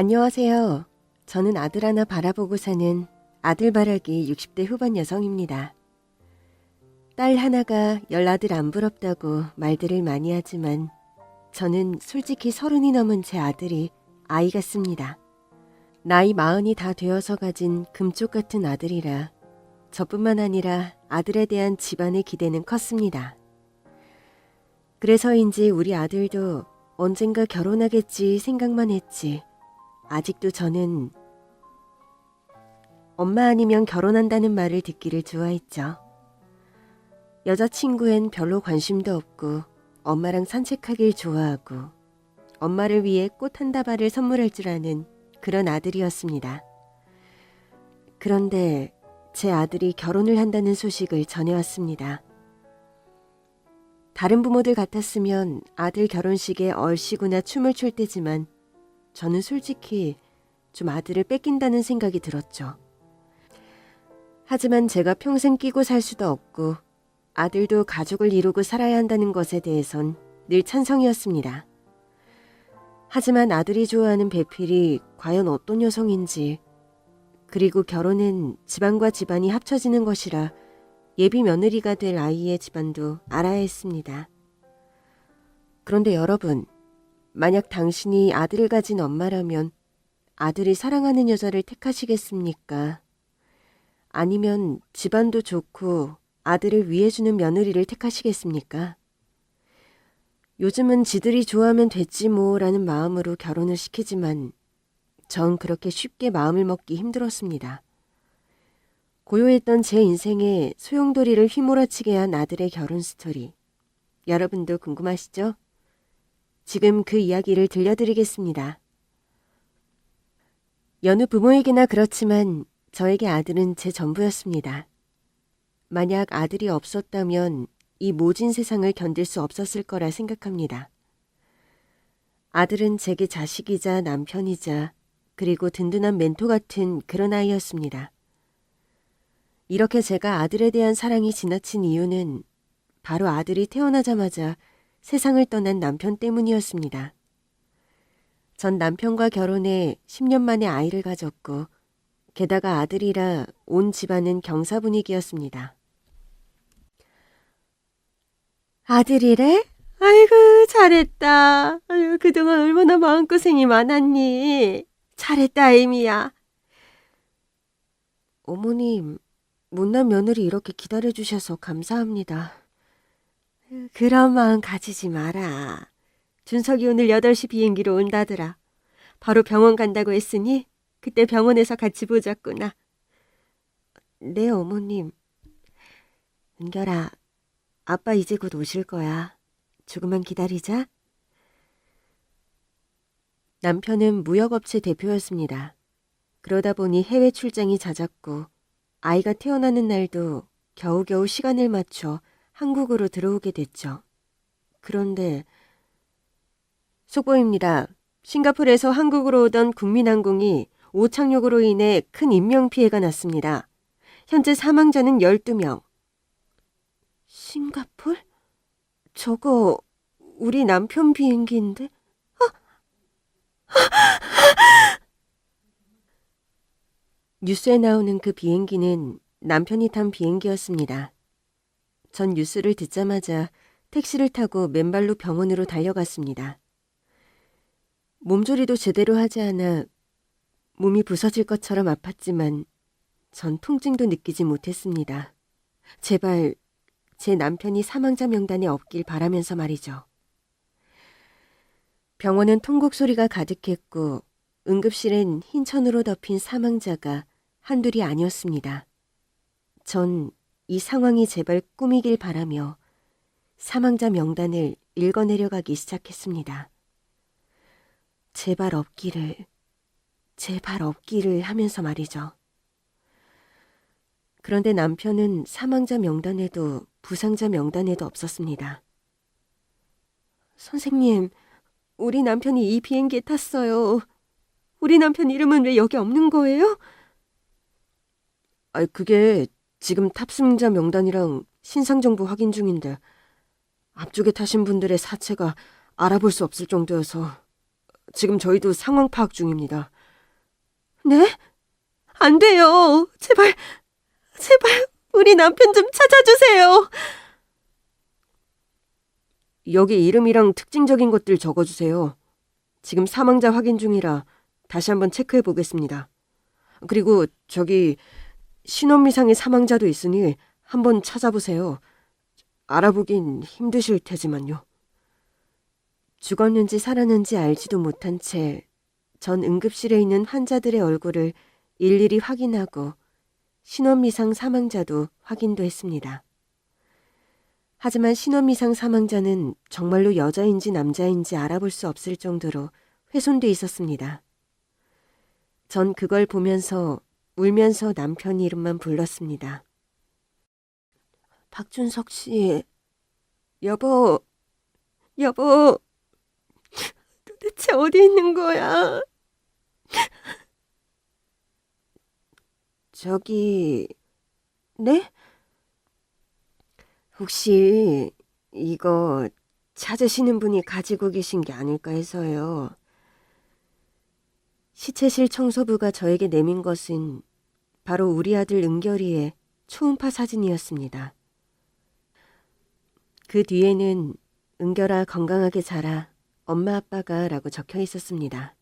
안녕하세요. 저는 아들 하나 바라보고 사는 아들바라기 60대 후반 여성입니다. 딸 하나가 열아들 안 부럽다고 말들을 많이 하지만 저는 솔직히 30이 넘은 제 아들이 아이 같습니다. 나이 40이 다 되어서 가진 금쪽 같은 아들이라 저뿐만 아니라 아들에 대한 집안의 기대는 컸습니다. 그래서인지 우리 아들도 언젠가 결혼하겠지 생각만 했지 아직도 저는 엄마 아니면 결혼한다는 말을 듣기를 좋아했죠. 여자친구엔 별로 관심도 없고 엄마랑 산책하길 좋아하고 엄마를 위해 꽃 한 다발을 선물할 줄 아는 그런 아들이었습니다. 그런데 제 아들이 결혼을 한다는 소식을 전해왔습니다. 다른 부모들 같았으면 아들 결혼식에 얼씨구나 춤을 출 때지만 저는 솔직히 좀 아들을 뺏긴다는 생각이 들었죠. 하지만 제가 평생 끼고 살 수도 없고 아들도 가족을 이루고 살아야 한다는 것에 대해선 늘 찬성이었습니다. 하지만 아들이 좋아하는 배필이 과연 어떤 여성인지, 그리고 결혼은 집안과 집안이 합쳐지는 것이라 예비 며느리가 될 아이의 집안도 알아야 했습니다. 그런데 여러분, 만약 당신이 아들을 가진 엄마라면 아들이 사랑하는 여자를 택하시겠습니까? 아니면 집안도 좋고 아들을 위해주는 며느리를 택하시겠습니까? 요즘은 지들이 좋아하면 됐지 뭐라는 마음으로 결혼을 시키지만 전 그렇게 쉽게 마음을 먹기 힘들었습니다. 고요했던 제 인생에 소용돌이를 휘몰아치게 한 아들의 결혼 스토리. 여러분도 궁금하시죠? 지금 그 이야기를 들려드리겠습니다. 여느 부모에게나 그렇지만 저에게 아들은 제 전부였습니다. 만약 아들이 없었다면 이 모진 세상을 견딜 수 없었을 거라 생각합니다. 아들은 제게 자식이자 남편이자 그리고 든든한 멘토 같은 그런 아이였습니다. 이렇게 제가 아들에 대한 사랑이 지나친 이유는 바로 아들이 태어나자마자 세상을 떠난 남편 때문이었습니다. 전 남편과 결혼해 10년 만에 아이를 가졌고 게다가 아들이라 온 집안은 경사 분위기였습니다. 아들이래? 아이고 잘했다. 아유, 그동안 얼마나 마음고생이 많았니. 잘했다 에이미야. 어머님, 못난 며느리 이렇게 기다려주셔서 감사합니다. 그런 마음 가지지 마라. 준석이 오늘 8시 비행기로 온다더라. 바로 병원 간다고 했으니 그때 병원에서 같이 보자꾸나. 네, 어머님. 은결아, 아빠 이제 곧 오실 거야. 조금만 기다리자. 남편은 무역업체 대표였습니다. 그러다 보니 해외 출장이 잦았고 아이가 태어나는 날도 겨우겨우 시간을 맞춰 한국으로 들어오게 됐죠. 그런데 속보입니다. 싱가포르에서 한국으로 오던 국민항공이 오착륙으로 인해 큰 인명피해가 났습니다. 현재 사망자는 12명. 싱가폴? 저거 우리 남편 비행기인데? 뉴스에 나오는 그 비행기는 남편이 탄 비행기였습니다. 전 뉴스를 듣자마자 택시를 타고 맨발로 병원으로 달려갔습니다. 몸조리도 제대로 하지 않아 몸이 부서질 것처럼 아팠지만 전 통증도 느끼지 못했습니다. 제발 제 남편이 사망자 명단에 없길 바라면서 말이죠. 병원은 통곡 소리가 가득했고 응급실엔 흰 천으로 덮인 사망자가 한둘이 아니었습니다. 전 이 상황이 제발 꿈이길 바라며 사망자 명단을 읽어내려가기 시작했습니다. 제발 없기를 하면서 말이죠. 그런데 남편은 사망자 명단에도 부상자 명단에도 없었습니다. 선생님, 우리 남편이 이 비행기에 탔어요. 우리 남편 이름은 왜 여기 없는 거예요? 그게 지금 탑승자 명단이랑 신상정보 확인 중인데 앞쪽에 타신 분들의 사체가 알아볼 수 없을 정도여서 지금 저희도 상황 파악 중입니다. 네? 안 돼요. 제발, 제발 우리 남편 좀 찾아주세요. 여기 이름이랑 특징적인 것들 적어주세요. 지금 사망자 확인 중이라 다시 한번 체크해 보겠습니다. 그리고 저기 신원미상의 사망자도 있으니 한번 찾아보세요. 알아보긴 힘드실 테지만요. 죽었는지 살았는지 알지도 못한 채 전 응급실에 있는 환자들의 얼굴을 일일이 확인하고 신원미상 사망자도 확인도 했습니다. 하지만 신원미상 사망자는 정말로 여자인지 남자인지 알아볼 수 없을 정도로 훼손돼 있었습니다. 전 그걸 보면서 울면서 남편 이름만 불렀습니다. 박준석 씨, 여보, 여보, 도대체 어디 있는 거야? 저기, 네? 혹시 이거 찾으시는 분이 가지고 계신 게 아닐까 해서요. 시체실 청소부가 저에게 내민 것은 바로 우리 아들 은결이의 초음파 사진이었습니다. 그 뒤에는 은결아 건강하게 자라 엄마 아빠가 라고 적혀 있었습니다.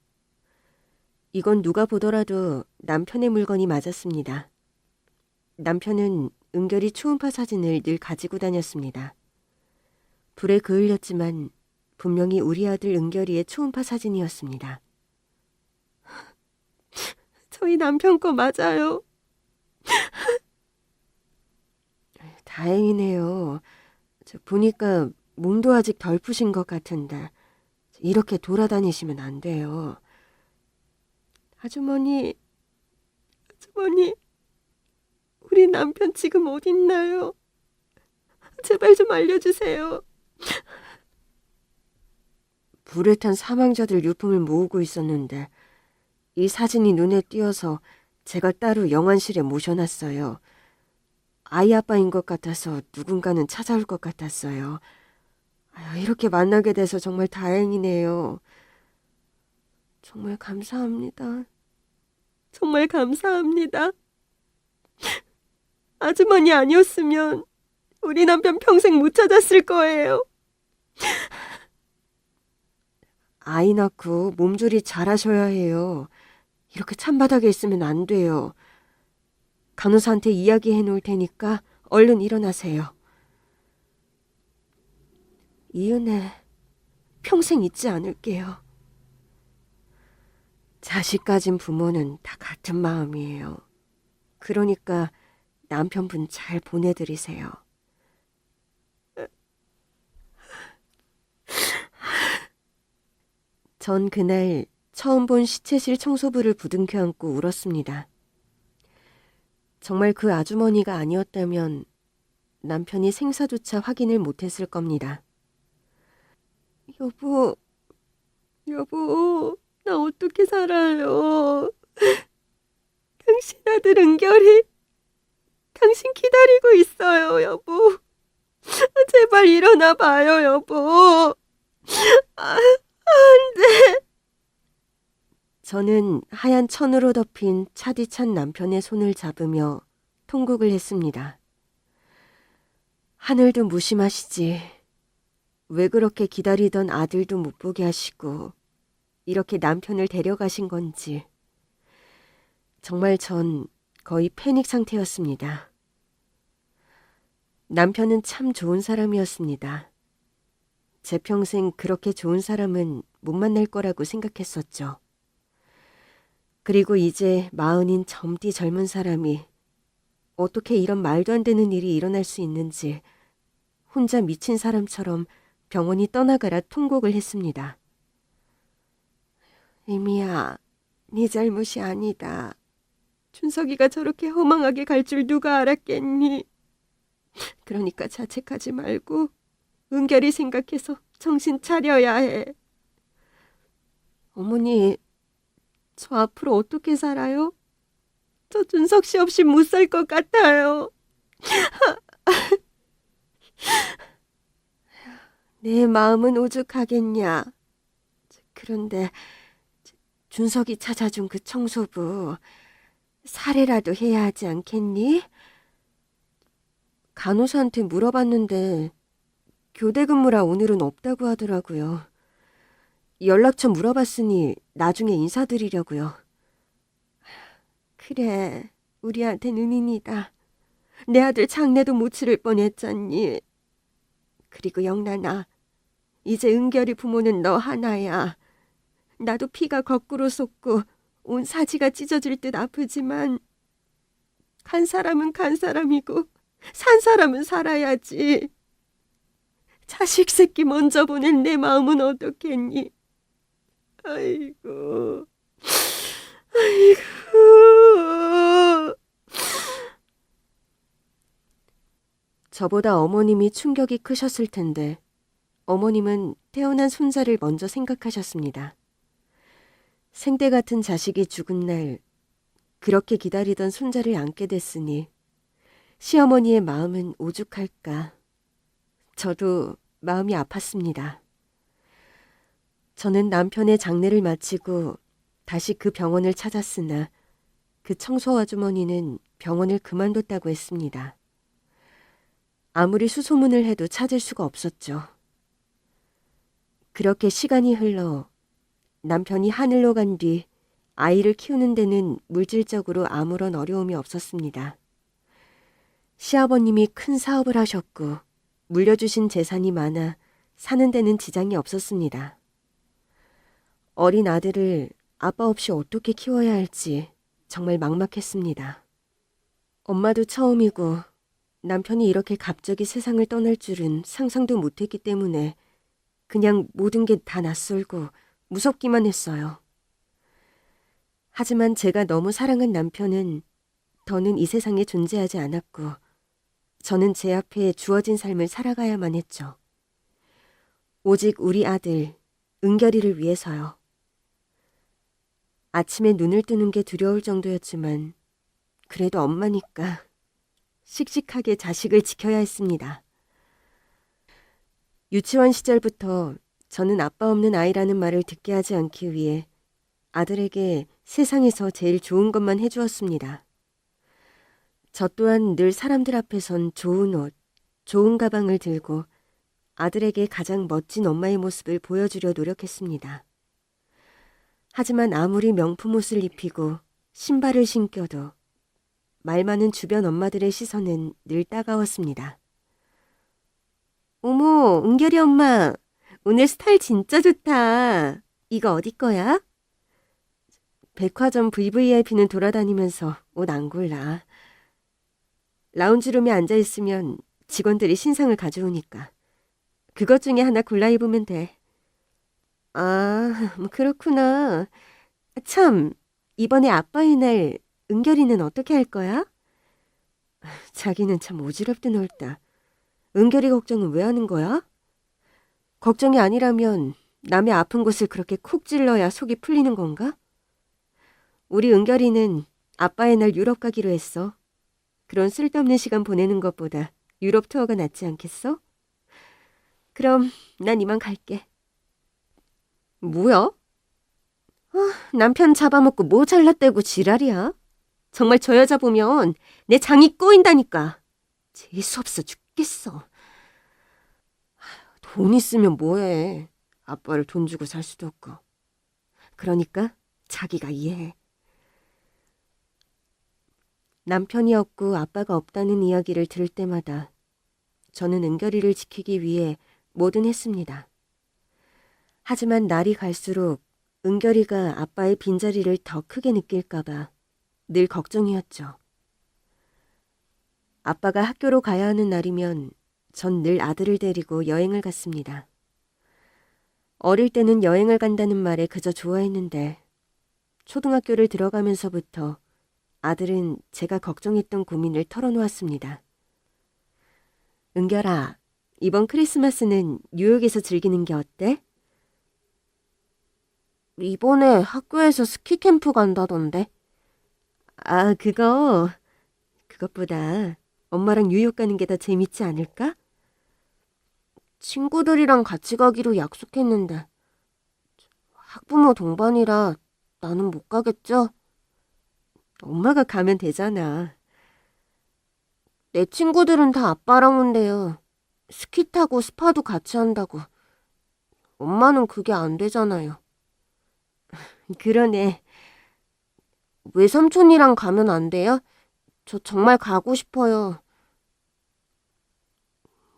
이건 누가 보더라도 남편의 물건이 맞았습니다. 남편은 은결이 초음파 사진을 늘 가지고 다녔습니다. 불에 그을렸지만 분명히 우리 아들 은결이의 초음파 사진이었습니다. 저희 남편 거 맞아요. 다행이네요. 보니까 몸도 아직 덜 푸신 것 같은데 이렇게 돌아다니시면 안 돼요. 아주머니, 우리 남편 지금 어딨나요? 제발 좀 알려주세요. 불에 탄 사망자들 유품을 모으고 있었는데 이 사진이 눈에 띄어서 제가 따로 영안실에 모셔놨어요. 아이 아빠인 것 같아서 누군가는 찾아올 것 같았어요. 이렇게 만나게 돼서 정말 다행이네요. 정말 감사합니다. 정말 감사합니다. 아주머니 아니었으면 우리 남편 평생 못 찾았을 거예요. 아이 낳고 몸조리 잘하셔야 해요. 이렇게 찬바닥에 있으면 안 돼요. 간호사한테 이야기해 놓을 테니까 얼른 일어나세요. 이 은혜 평생 잊지 않을게요. 자식 가진 부모는 다 같은 마음이에요. 그러니까 남편분 잘 보내드리세요. 전 그날 처음 본 시체실 청소부를 부둥켜 안고 울었습니다. 정말 그 아주머니가 아니었다면 남편이 생사조차 확인을 못했을 겁니다. 여보, 나 어떻게 살아요? 당신 아들 은결이 당신 기다리고 있어요, 여보. 제발 일어나 봐요, 여보. 안 돼. 저는 하얀 천으로 덮인 차디찬 남편의 손을 잡으며 통곡을 했습니다. 하늘도 무심하시지. 왜 그렇게 기다리던 아들도 못 보게 하시고 이렇게 남편을 데려가신 건지. 정말 전 거의 패닉 상태였습니다. 남편은 참 좋은 사람이었습니다. 제 평생 그렇게 좋은 사람은 못 만날 거라고 생각했었죠. 그리고 이제 40인 젊디 젊은 사람이 어떻게 이런 말도 안 되는 일이 일어날 수 있는지 혼자 미친 사람처럼 병원이 떠나가라 통곡을 했습니다. 이미야, 네 잘못이 아니다. 준석이가 저렇게 허망하게 갈 줄 누가 알았겠니? 그러니까 자책하지 말고 은결이 생각해서 정신 차려야 해. 어머니, 저 앞으로 어떻게 살아요? 저 준석 씨 없이 못 살 것 같아요. 내 마음은 오죽하겠냐. 그런데 준석이 찾아준 그 청소부 살해라도 해야 하지 않겠니? 간호사한테 물어봤는데 교대 근무라 오늘은 없다고 하더라고요. 연락처 물어봤으니 나중에 인사드리려고요. 그래, 우리한텐 은인이다. 내 아들 장래도 못 치를 뻔했잖니. 그리고 영란아, 이제 은결이 부모는 너 하나야. 나도 피가 거꾸로 솟고 온 사지가 찢어질 듯 아프지만 간 사람은 간 사람이고 산 사람은 살아야지. 자식 새끼 먼저 보낸 내 마음은 어떻겠니? 아이고, 아이고. 저보다 어머님이 충격이 크셨을 텐데 어머님은 태어난 손자를 먼저 생각하셨습니다. 생대 같은 자식이 죽은 날 그렇게 기다리던 손자를 안게 됐으니 시어머니의 마음은 오죽할까. 저도 마음이 아팠습니다. 저는 남편의 장례를 마치고 다시 그 병원을 찾았으나 그 청소 아주머니는 병원을 그만뒀다고 했습니다. 아무리 수소문을 해도 찾을 수가 없었죠. 그렇게 시간이 흘러 남편이 하늘로 간 뒤 아이를 키우는 데는 물질적으로 아무런 어려움이 없었습니다. 시아버님이 큰 사업을 하셨고 물려주신 재산이 많아 사는 데는 지장이 없었습니다. 어린 아들을 아빠 없이 어떻게 키워야 할지 정말 막막했습니다. 엄마도 처음이고 남편이 이렇게 갑자기 세상을 떠날 줄은 상상도 못했기 때문에 그냥 모든 게 다 낯설고 무섭기만 했어요. 하지만 제가 너무 사랑한 남편은 더는 이 세상에 존재하지 않았고 저는 제 앞에 주어진 삶을 살아가야만 했죠. 오직 우리 아들 은결이를 위해서요. 아침에 눈을 뜨는 게 두려울 정도였지만 그래도 엄마니까 씩씩하게 자식을 지켜야 했습니다. 유치원 시절부터 저는 아빠 없는 아이라는 말을 듣게 하지 않기 위해 아들에게 세상에서 제일 좋은 것만 해주었습니다. 저 또한 늘 사람들 앞에선 좋은 옷, 좋은 가방을 들고 아들에게 가장 멋진 엄마의 모습을 보여주려 노력했습니다. 하지만 아무리 명품 옷을 입히고 신발을 신겨도 말 많은 주변 엄마들의 시선은 늘 따가웠습니다. 어머, 은결이 엄마, 오늘 스타일 진짜 좋다. 이거 어디 거야? 백화점 VVIP는 돌아다니면서 옷 안 골라. 라운지룸에 앉아있으면 직원들이 신상을 가져오니까. 그것 중에 하나 골라 입으면 돼. 아, 그렇구나. 참, 이번에 아빠의 날 은결이는 어떻게 할 거야? 자기는 참 오지랖도 넓다. 은결이 걱정은 왜 하는 거야? 걱정이 아니라면 남의 아픈 곳을 그렇게 콕 찔러야 속이 풀리는 건가? 우리 은결이는 아빠의 날 유럽 가기로 했어. 그런 쓸데없는 시간 보내는 것보다 유럽 투어가 낫지 않겠어? 그럼 난 이만 갈게. 뭐야? 남편 잡아먹고 뭐 잘났다고 지랄이야? 정말 저 여자 보면 내 장이 꼬인다니까. 재수없어 죽겠어. 돈 있으면 뭐해. 아빠를 돈 주고 살 수도 없고. 그러니까 자기가 이해해. 남편이 없고 아빠가 없다는 이야기를 들을 때마다 저는 은결이를 지키기 위해 뭐든 했습니다. 하지만 날이 갈수록 은결이가 아빠의 빈자리를 더 크게 느낄까봐 늘 걱정이었죠. 아빠가 학교로 가야 하는 날이면 전 늘 아들을 데리고 여행을 갔습니다. 어릴 때는 여행을 간다는 말에 그저 좋아했는데 초등학교를 들어가면서부터 아들은 제가 걱정했던 고민을 털어놓았습니다. 은결아, 이번 크리스마스는 뉴욕에서 즐기는 게 어때? 이번에 학교에서 스키 캠프 간다던데. 아, 그것보다 엄마랑 뉴욕 가는 게 더 재밌지 않을까? 친구들이랑 같이 가기로 약속했는데 학부모 동반이라 나는 못 가겠죠? 엄마가 가면 되잖아. 내 친구들은 다 아빠랑 온대요. 스키 타고 스파도 같이 한다고. 엄마는 그게 안 되잖아요. 그러네. 외삼촌이랑 가면 안 돼요? 저 정말 가고 싶어요.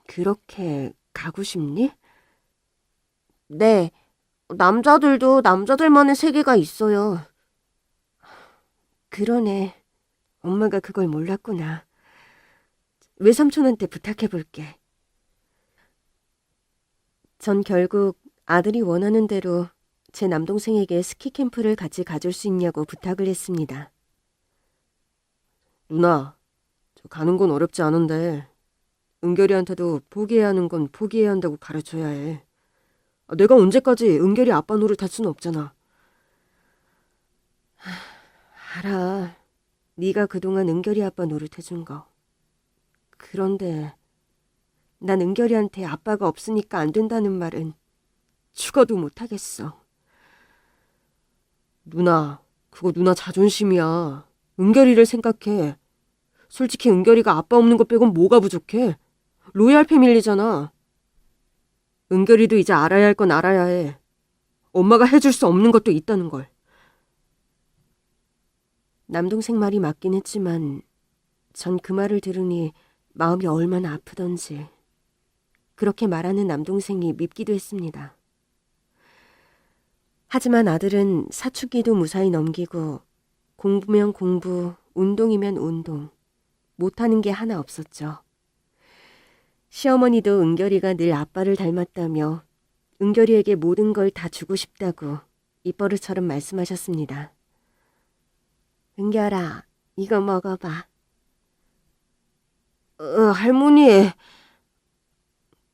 그렇게 가고 싶니? 네. 남자들도 남자들만의 세계가 있어요. 그러네. 엄마가 그걸 몰랐구나. 외삼촌한테 부탁해볼게. 전 결국 아들이 원하는 대로 제 남동생에게 스키 캠프를 같이 가줄 수 있냐고 부탁을 했습니다. 누나, 저 가는 건 어렵지 않은데 은결이한테도 포기해야 하는 건 포기해야 한다고 가르쳐야 해. 내가 언제까지 은결이 아빠 노릇 할 수는 없잖아. 알아. 네가 그동안 은결이 아빠 노릇 해준 거. 그런데 난 은결이한테 아빠가 없으니까 안 된다는 말은 죽어도 못하겠어. 누나, 그거 누나 자존심이야. 은결이를 생각해. 솔직히 은결이가 아빠 없는 것 빼곤 뭐가 부족해? 로얄 패밀리잖아. 은결이도 이제 알아야 할 건 알아야 해. 엄마가 해줄 수 없는 것도 있다는 걸. 남동생 말이 맞긴 했지만 전 그 말을 들으니 마음이 얼마나 아프던지. 그렇게 말하는 남동생이 밉기도 했습니다. 하지만 아들은 사춘기도 무사히 넘기고 공부면 공부, 운동이면 운동, 못하는 게 하나 없었죠. 시어머니도 은결이가 늘 아빠를 닮았다며 은결이에게 모든 걸 다 주고 싶다고 입버릇처럼 말씀하셨습니다. 은결아, 이거 먹어봐. 할머니.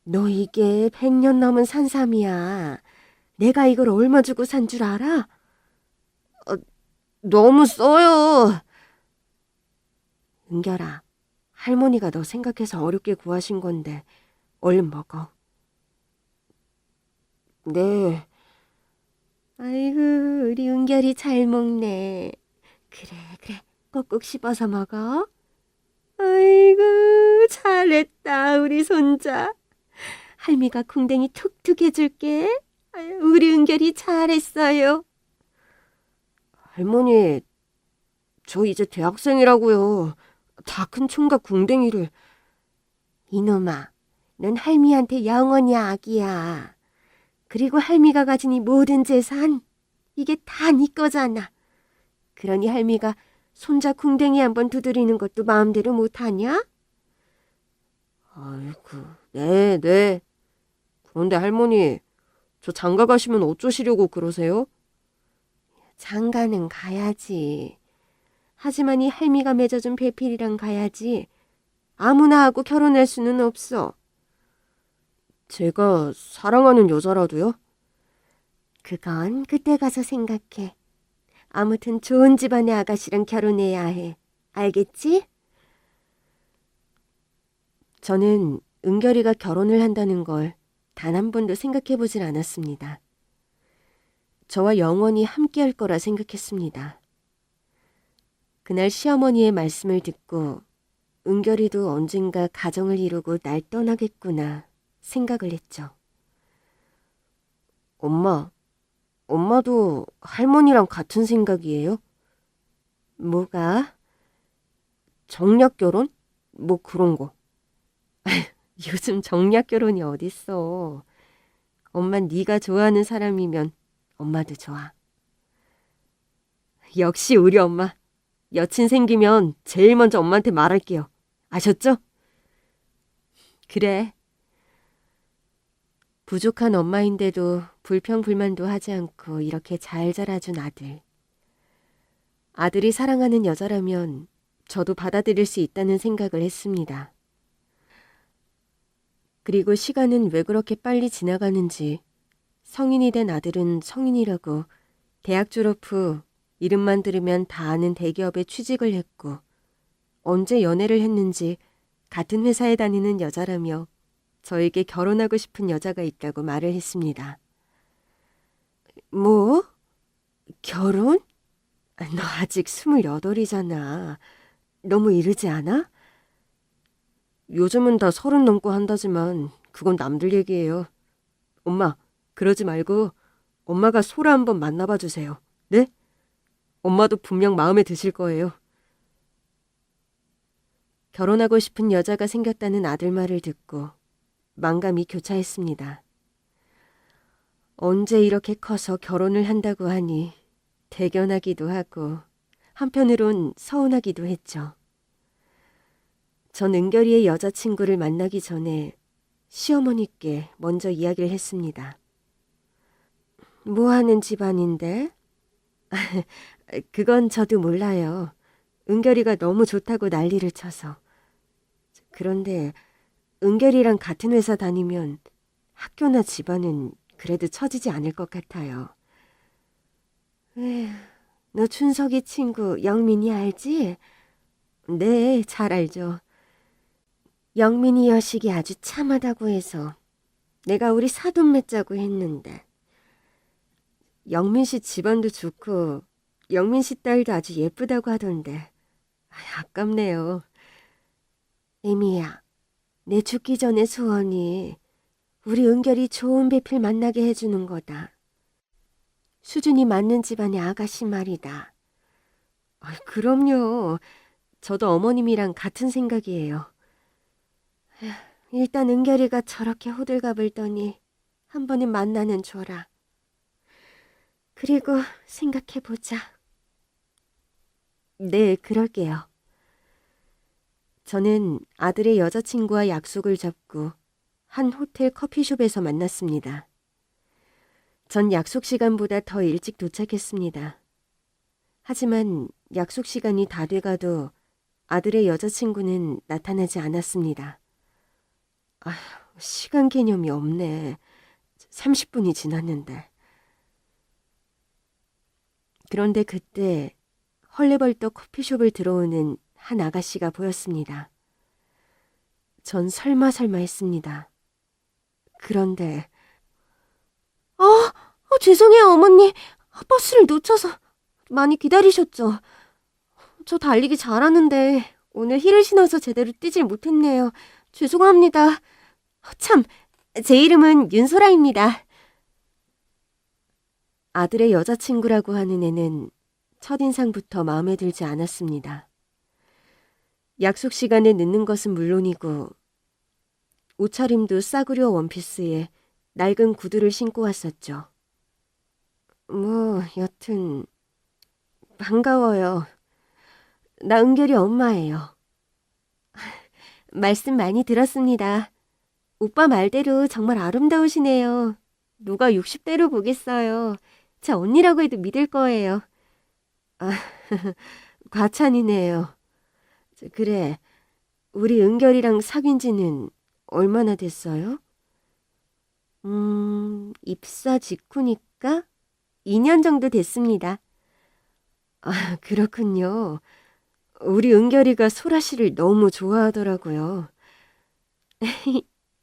너 이게 100년 넘은 산삼이야. 내가 이걸 얼마 주고 산 줄 알아? 너무 써요. 은결아, 할머니가 너 생각해서 어렵게 구하신 건데 얼른 먹어. 네. 아이고, 우리 은결이 잘 먹네. 그래, 꼭꼭 씹어서 먹어. 아이고, 잘했다, 우리 손자. 할미가 궁뎅이 툭툭 해줄게. 아유, 우리 은결이 잘했어요. 할머니, 저 이제 대학생이라고요. 다 큰 총각 궁뎅이를. 이놈아, 넌 할미한테 영원히 아기야. 그리고 할미가 가진 이 모든 재산, 이게 다 네 거잖아. 그러니 할미가 손자 궁뎅이 한번 두드리는 것도 마음대로 못하냐? 아이고, 네. 그런데 할머니, 저 장가 가시면 어쩌시려고 그러세요? 장가는 가야지. 하지만 이 할미가 맺어준 배필이랑 가야지. 아무나 하고 결혼할 수는 없어. 제가 사랑하는 여자라도요? 그건 그때 가서 생각해. 아무튼 좋은 집안의 아가씨랑 결혼해야 해. 알겠지? 저는 은결이가 결혼을 한다는 걸 단 한 번도 생각해 보질 않았습니다. 저와 영원히 함께할 거라 생각했습니다. 그날 시어머니의 말씀을 듣고 은결이도 언젠가 가정을 이루고 날 떠나겠구나 생각을 했죠. 엄마도 할머니랑 같은 생각이에요? 뭐가? 정략 결혼? 뭐 그런 거. 요즘 정략 결혼이 어딨어. 엄만 네가 좋아하는 사람이면 엄마도 좋아. 역시 우리 엄마. 여친 생기면 제일 먼저 엄마한테 말할게요. 아셨죠? 그래. 부족한 엄마인데도 불평불만도 하지 않고 이렇게 잘 자라준 아들. 아들이 사랑하는 여자라면 저도 받아들일 수 있다는 생각을 했습니다. 그리고 시간은 왜 그렇게 빨리 지나가는지 성인이 된 아들은 성인이라고 대학 졸업 후 이름만 들으면 다 아는 대기업에 취직을 했고 언제 연애를 했는지 같은 회사에 다니는 여자라며 저에게 결혼하고 싶은 여자가 있다고 말을 했습니다. 뭐? 결혼? 너 아직 28이잖아. 너무 이르지 않아? 요즘은 다 30 넘고 한다지만 그건 남들 얘기예요. 엄마, 그러지 말고 엄마가 소라 한번 만나봐 주세요. 네? 엄마도 분명 마음에 드실 거예요. 결혼하고 싶은 여자가 생겼다는 아들 말을 듣고 만감이 교차했습니다. 언제 이렇게 커서 결혼을 한다고 하니 대견하기도 하고 한편으론 서운하기도 했죠. 전 은결이의 여자친구를 만나기 전에 시어머니께 먼저 이야기를 했습니다. 뭐 하는 집안인데? 그건 저도 몰라요. 은결이가 너무 좋다고 난리를 쳐서. 그런데 은결이랑 같은 회사 다니면 학교나 집안은 그래도 처지지 않을 것 같아요. 에휴, 너 춘석이 친구 영민이 알지? 네, 잘 알죠. 영민이 여식이 아주 참하다고 해서 내가 우리 사돈 맺자고 했는데 영민 씨 집안도 좋고 영민 씨 딸도 아주 예쁘다고 하던데 아깝네요. 에미야, 내 죽기 전에 소원이 우리 은결이 좋은 배필 만나게 해주는 거다. 수준이 맞는 집안의 아가씨 말이다. 그럼요. 저도 어머님이랑 같은 생각이에요. 에휴, 일단 은결이가 저렇게 호들갑을 떠니 한 번은 만나는 줘라. 그리고 생각해보자. 네, 그럴게요. 저는 아들의 여자친구와 약속을 잡고 한 호텔 커피숍에서 만났습니다. 전 약속 시간보다 더 일찍 도착했습니다. 하지만 약속 시간이 다 돼가도 아들의 여자친구는 나타나지 않았습니다. 아휴, 시간 개념이 없네. 30분이 지났는데. 그런데 그때 헐레벌떡 커피숍을 들어오는 한 아가씨가 보였습니다. 전 설마 했습니다. 그런데 죄송해요 어머니. 버스를 놓쳐서 많이 기다리셨죠? 저 달리기 잘하는데 오늘 힐을 신어서 제대로 뛰질 못했네요. 죄송합니다. 참, 제 이름은 윤소라입니다. 아들의 여자친구라고 하는 애는 첫인상부터 마음에 들지 않았습니다. 약속 시간에 늦는 것은 물론이고 옷차림도 싸구려 원피스에 낡은 구두를 신고 왔었죠. 여튼 반가워요. 나 은결이 엄마예요. 말씀 많이 들었습니다. 오빠 말대로 정말 아름다우시네요. 누가 60대로 보겠어요. 제 언니라고 해도 믿을 거예요. 아, 과찬이네요. 그래, 우리 은결이랑 사귄 지는 얼마나 됐어요? 입사 직후니까 2년 정도 됐습니다. 아, 그렇군요. 우리 은결이가 소라 씨를 너무 좋아하더라고요.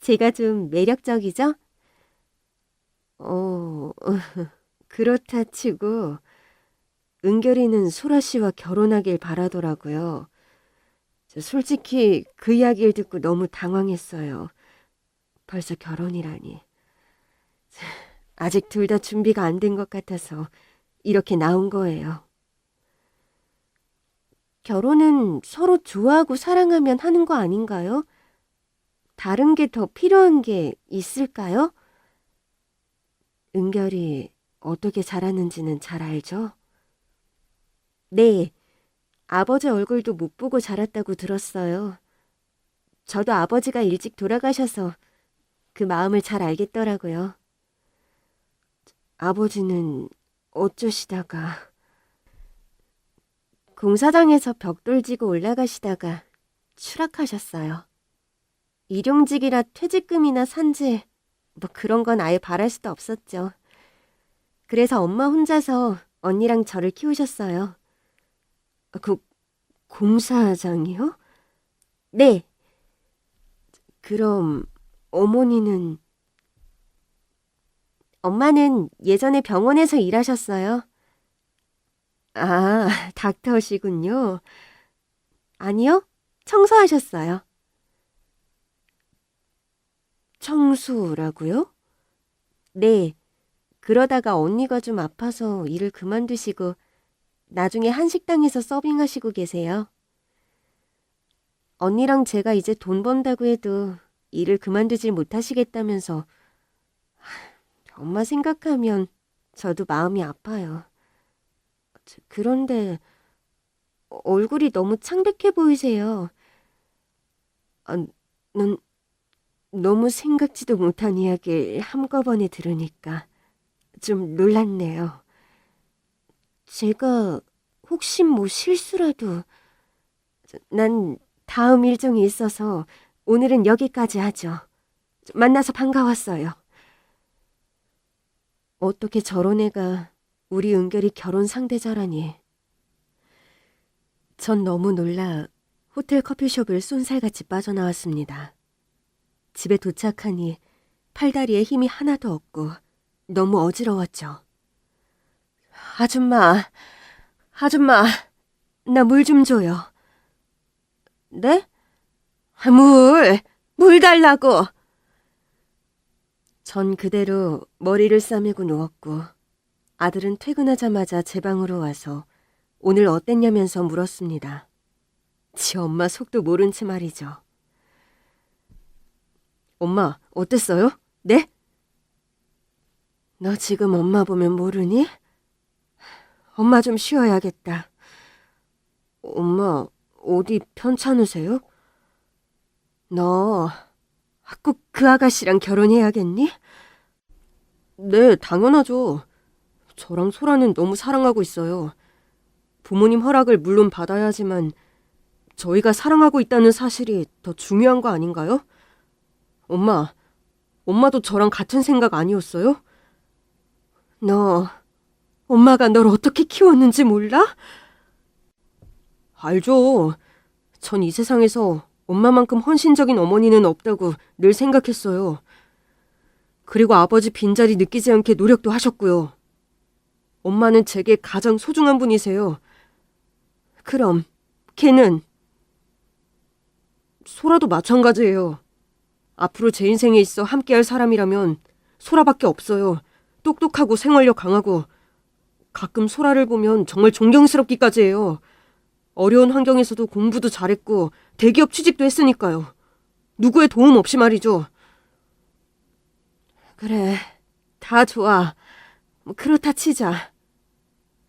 제가 좀 매력적이죠? 어, 그렇다 치고 은결이는 소라 씨와 결혼하길 바라더라고요. 솔직히 그 이야기를 듣고 너무 당황했어요. 벌써 결혼이라니. 아직 둘 다 준비가 안 된 것 같아서 이렇게 나온 거예요. 결혼은 서로 좋아하고 사랑하면 하는 거 아닌가요? 다른 게 더 필요한 게 있을까요? 은결이 어떻게 자랐는지는 잘 알죠? 네, 아버지 얼굴도 못 보고 자랐다고 들었어요. 저도 아버지가 일찍 돌아가셔서 그 마음을 잘 알겠더라고요. 아버지는 어쩌시다가 공사장에서 벽돌 지고 올라가시다가 추락하셨어요. 일용직이라 퇴직금이나 산재 뭐 그런 건 아예 바랄 수도 없었죠. 그래서 엄마 혼자서 언니랑 저를 키우셨어요. 그 공사장이요? 네. 그럼 어머니는? 엄마는 예전에 병원에서 일하셨어요. 아, 닥터시군요. 아니요, 청소하셨어요. 청소라고요? 네, 그러다가 언니가 좀 아파서 일을 그만두시고 나중에 한식당에서 서빙하시고 계세요. 언니랑 제가 이제 돈 번다고 해도 일을 그만두질 못하시겠다면서 엄마 생각하면 저도 마음이 아파요. 그런데 얼굴이 너무 창백해 보이세요. 아, 넌 너무 생각지도 못한 이야기를 한꺼번에 들으니까 좀 놀랐네요. 제가 혹시 뭐 실수라도 난 다음 일정이 있어서 오늘은 여기까지 하죠. 만나서 반가웠어요. 어떻게 저런 애가 우리 은결이 결혼 상대자라니. 전 너무 놀라 호텔 커피숍을 쏜살같이 빠져나왔습니다. 집에 도착하니 팔다리에 힘이 하나도 없고 너무 어지러웠죠. 아줌마, 아줌마, 나 물 좀 줘요. 네? 물 달라고. 전 그대로 머리를 싸매고 누웠고 아들은 퇴근하자마자 제 방으로 와서 오늘 어땠냐면서 물었습니다. 지 엄마 속도 모른 채 말이죠. 엄마, 어땠어요? 네? 너 지금 엄마 보면 모르니? 엄마 좀 쉬어야겠다. 엄마, 어디 편찮으세요? 너 꼭 그 아가씨랑 결혼해야겠니? 네, 당연하죠. 저랑 소라는 너무 사랑하고 있어요. 부모님 허락을 물론 받아야 하지만 저희가 사랑하고 있다는 사실이 더 중요한 거 아닌가요? 엄마도 저랑 같은 생각 아니었어요? 너, 엄마가 널 어떻게 키웠는지 몰라? 알죠. 전 이 세상에서 엄마만큼 헌신적인 어머니는 없다고 늘 생각했어요. 그리고 아버지 빈자리 느끼지 않게 노력도 하셨고요. 엄마는 제게 가장 소중한 분이세요. 그럼 걔는? 소라도 마찬가지예요. 앞으로 제 인생에 있어 함께할 사람이라면 소라밖에 없어요. 똑똑하고 생활력 강하고 가끔 소라를 보면 정말 존경스럽기까지 해요. 어려운 환경에서도 공부도 잘했고 대기업 취직도 했으니까요. 누구의 도움 없이 말이죠. 그래, 다 좋아. 뭐 그렇다 치자.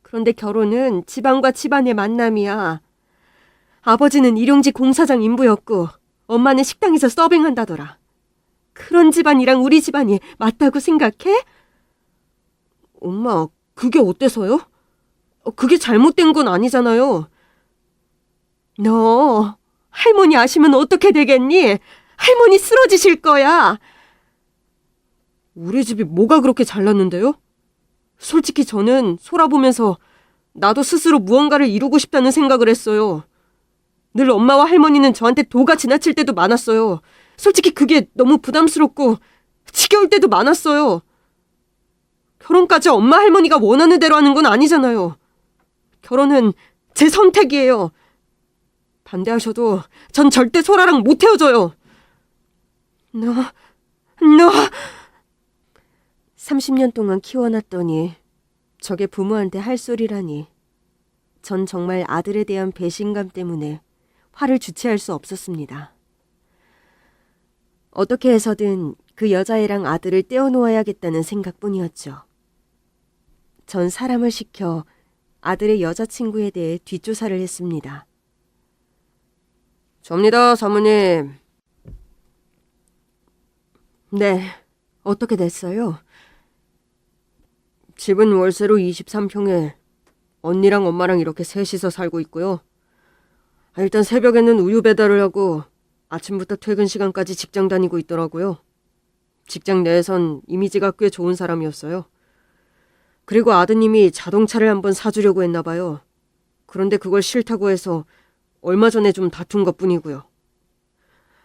그런데 결혼은 집안과 집안의 만남이야. 아버지는 일용직 공사장 인부였고 엄마는 식당에서 서빙한다더라. 그런 집안이랑 우리 집안이 맞다고 생각해? 엄마, 그게 어때서요? 그게 잘못된 건 아니잖아요. 너 할머니 아시면 어떻게 되겠니? 할머니 쓰러지실 거야. 우리 집이 뭐가 그렇게 잘났는데요? 솔직히 저는 소라 보면서 나도 스스로 무언가를 이루고 싶다는 생각을 했어요. 늘 엄마와 할머니는 저한테 도가 지나칠 때도 많았어요. 솔직히 그게 너무 부담스럽고 지겨울 때도 많았어요. 결혼까지 엄마 할머니가 원하는 대로 하는 건 아니잖아요. 결혼은 제 선택이에요. 반대하셔도 전 절대 소라랑 못 헤어져요. 너 30년 동안 키워놨더니 저게 부모한테 할 소리라니. 전 정말 아들에 대한 배신감 때문에 화를 주체할 수 없었습니다. 어떻게 해서든 그 여자애랑 아들을 떼어놓아야겠다는 생각뿐이었죠. 전 사람을 시켜 아들의 여자친구에 대해 뒷조사를 했습니다. 접니다, 사모님. 네, 어떻게 됐어요? 집은 월세로 23평에 언니랑 엄마랑 이렇게 셋이서 살고 있고요. 일단 새벽에는 우유 배달을 하고 아침부터 퇴근 시간까지 직장 다니고 있더라고요. 직장 내에선 이미지가 꽤 좋은 사람이었어요. 그리고 아드님이 자동차를 한번 사주려고 했나 봐요. 그런데 그걸 싫다고 해서 얼마 전에 좀 다툰 것뿐이고요.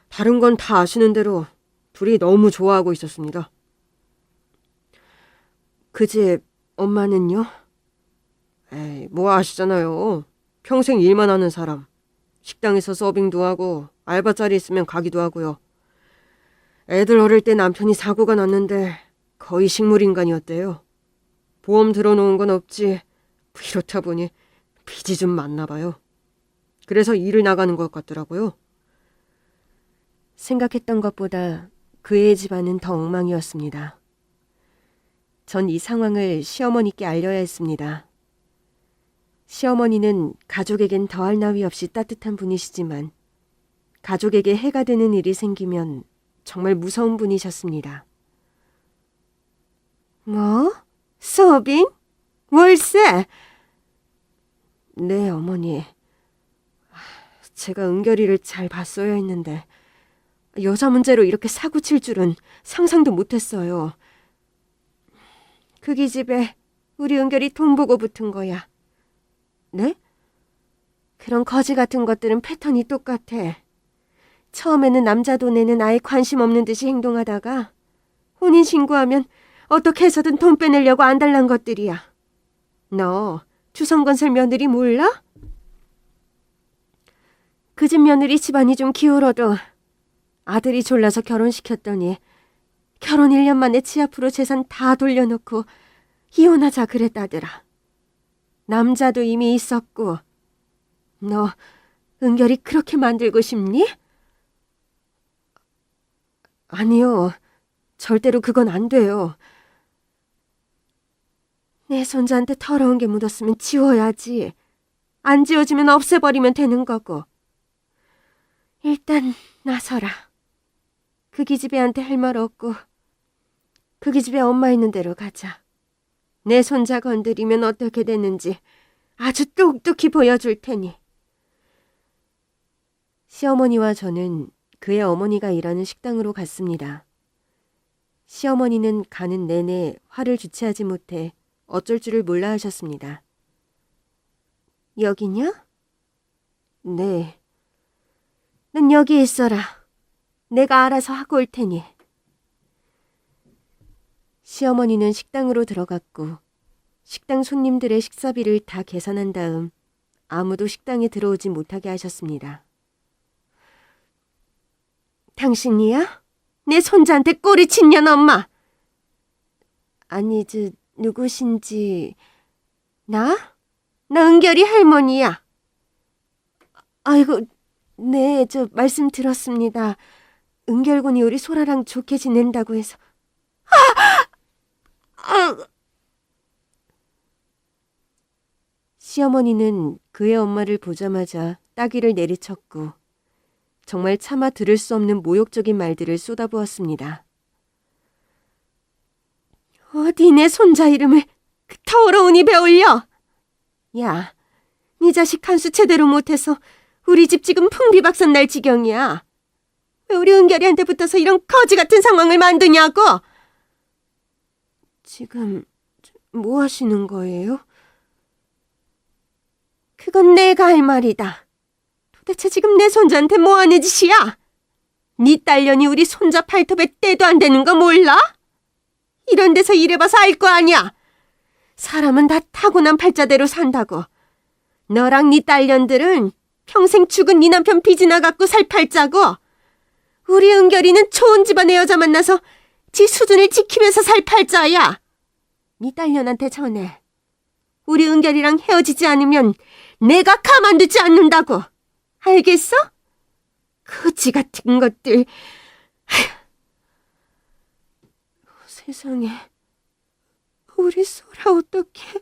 다른 건 다 아시는 대로 둘이 너무 좋아하고 있었습니다. 그 집 엄마는요? 에이, 뭐 아시잖아요. 평생 일만 하는 사람. 식당에서 서빙도 하고 알바 자리 있으면 가기도 하고요. 애들 어릴 때 남편이 사고가 났는데 거의 식물인간이었대요. 보험 들어놓은 건 없지. 이렇다 보니 빚이 좀 많나 봐요. 그래서 일을 나가는 것 같더라고요. 생각했던 것보다 그의 집안은 더 엉망이었습니다. 전 이 상황을 시어머니께 알려야 했습니다. 시어머니는 가족에겐 더할 나위 없이 따뜻한 분이시지만 가족에게 해가 되는 일이 생기면 정말 무서운 분이셨습니다. 뭐? 서빙? 월세? 네, 어머니. 제가 은결이를 잘 봤어야 했는데 여자 문제로 이렇게 사고 칠 줄은 상상도 못했어요. 그 기집애 우리 은결이 돈 보고 붙은 거야. 네? 그런 거지 같은 것들은 패턴이 똑같아. 처음에는 남자 돈에는 아예 관심 없는 듯이 행동하다가 혼인신고하면 어떻게 해서든 돈 빼내려고 안달난 것들이야. 너 주성건설 며느리 몰라? 그 집 며느리 집안이 좀 기울어도 아들이 졸라서 결혼시켰더니 결혼 1년 만에 지 앞으로 재산 다 돌려놓고 이혼하자 그랬다더라. 남자도 이미 있었고. 너 은결이 그렇게 만들고 싶니? 아니요. 절대로 그건 안 돼요. 내 손자한테 더러운 게 묻었으면 지워야지. 안 지워지면 없애버리면 되는 거고. 일단 나서라. 그 기집애한테 할 말 없고 그 기집애 엄마 있는 대로 가자. 내 손자 건드리면 어떻게 되는지 아주 똑똑히 보여줄 테니. 시어머니와 저는 그의 어머니가 일하는 식당으로 갔습니다. 시어머니는 가는 내내 화를 주체하지 못해 어쩔 줄을 몰라 하셨습니다. 여기냐? 네. 넌 여기 있어라. 내가 알아서 하고 올 테니. 시어머니는 식당으로 들어갔고 식당 손님들의 식사비를 다 계산한 다음 아무도 식당에 들어오지 못하게 하셨습니다. 당신이야? 내 손자한테 꼬리친 년 엄마. 아니, 누구신지... 나? 나 은결이 할머니야. 아이고, 네, 말씀 들었습니다. 은결군이 우리 소라랑 좋게 지낸다고 해서. 시어머니는 그의 엄마를 보자마자 따귀를 내리쳤고 정말 차마 들을 수 없는 모욕적인 말들을 쏟아부었습니다. 어디 내 손자 이름을 그 더러운 입에 올려? 야, 네 자식 간수 제대로 못해서 우리 집 지금 풍비박산 날 지경이야. 왜 우리 은결이한테 붙어서 이런 거지 같은 상황을 만드냐고? 지금 뭐 하시는 거예요? 그건 내가 할 말이다. 도대체 지금 내 손자한테 뭐 하는 짓이야? 네 딸년이 우리 손자 팔톱에 때도 안 되는 거 몰라? 이런 데서 일해봐서 알 거 아니야. 사람은 다 타고난 팔자대로 산다고. 너랑 네 딸년들은 평생 죽은 네 남편 빚이나 갖고 살 팔자고. 우리 은결이는 좋은 집안의 여자 만나서 지 수준을 지키면서 살 팔자야. 네 딸년한테 전해. 우리 은결이랑 헤어지지 않으면 내가 가만두지 않는다고. 알겠어? 거지 같은 것들. 세상에. 우리 소라 어떡해.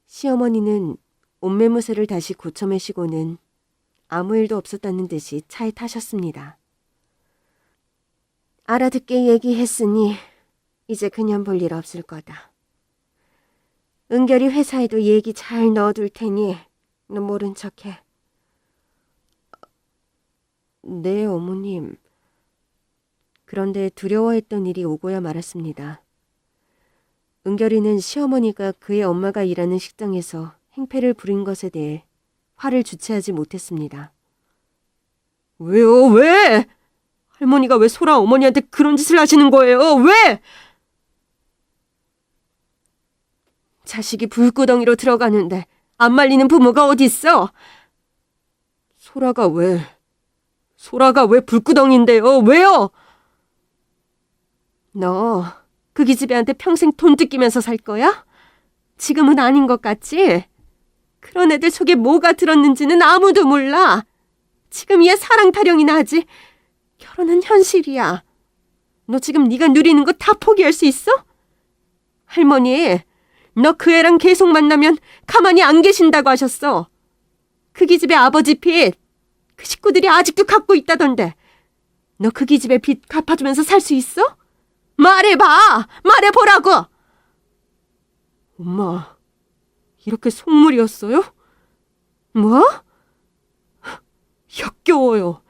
시어머니는 옷매무새를 다시 고쳐매시고는 아무 일도 없었다는 듯이 차에 타셨습니다. 알아듣게 얘기했으니 이제 그냥 볼 일 없을 거다. 은결이 회사에도 얘기 잘 넣어둘 테니 너 모른 척해. 네, 어머님. 그런데 두려워했던 일이 오고야 말았습니다. 은결이는 시어머니가 그의 엄마가 일하는 식당에서 행패를 부린 것에 대해 화를 주체하지 못했습니다. 왜요? 왜? 할머니가 왜 소라 어머니한테 그런 짓을 하시는 거예요? 왜? 자식이 불구덩이로 들어가는데 안 말리는 부모가 어딨어? 소라가 왜 불구덩인데요? 왜요? 너 그 기집애한테 평생 돈 뜯기면서 살 거야? 지금은 아닌 것 같지? 그런 애들 속에 뭐가 들었는지는 아무도 몰라. 지금이야 사랑 타령이나 하지. 결혼은 현실이야. 너 지금 네가 누리는 거 다 포기할 수 있어? 할머니, 너 그 애랑 계속 만나면 가만히 안 계신다고 하셨어. 그 기집애 아버지 빚, 그 식구들이 아직도 갖고 있다던데. 너 그 기집애 빚 갚아주면서 살 수 있어? 말해봐! 말해보라고! 엄마, 이렇게 속물이었어요? 뭐? 역겨워요.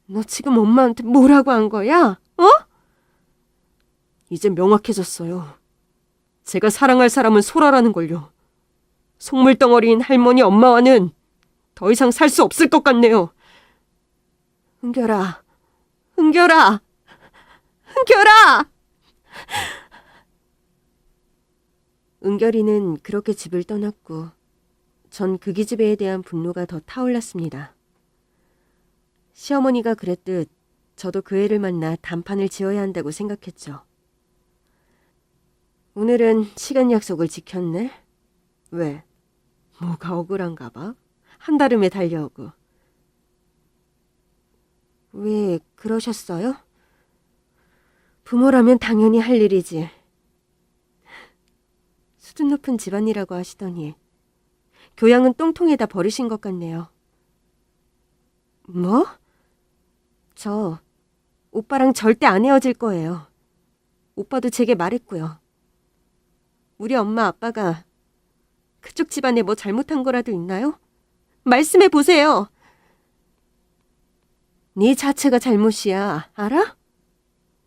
너 지금 엄마한테 뭐라고 한 거야? 어? 이제 명확해졌어요. 제가 사랑할 사람은 소라라는 걸요. 속물덩어리인 할머니 엄마와는 더 이상 살 수 없을 것 같네요. 은결아, 은결아, 은결아! 은결이는 그렇게 집을 떠났고 전 그 기집애에 대한 분노가 더 타올랐습니다. 시어머니가 그랬듯 저도 그 애를 만나 단판을 지어야 한다고 생각했죠. 오늘은 시간 약속을 지켰네. 왜? 뭐가 억울한가 봐. 한달음에 달려오고. 왜 그러셨어요? 부모라면 당연히 할 일이지. 수준 높은 집안이라고 하시더니 교양은 똥통에다 버리신 것 같네요. 뭐? 저 오빠랑 절대 안 헤어질 거예요. 오빠도 제게 말했고요. 우리 엄마 아빠가 그쪽 집안에 뭐 잘못한 거라도 있나요? 말씀해 보세요. 네 자체가 잘못이야. 알아?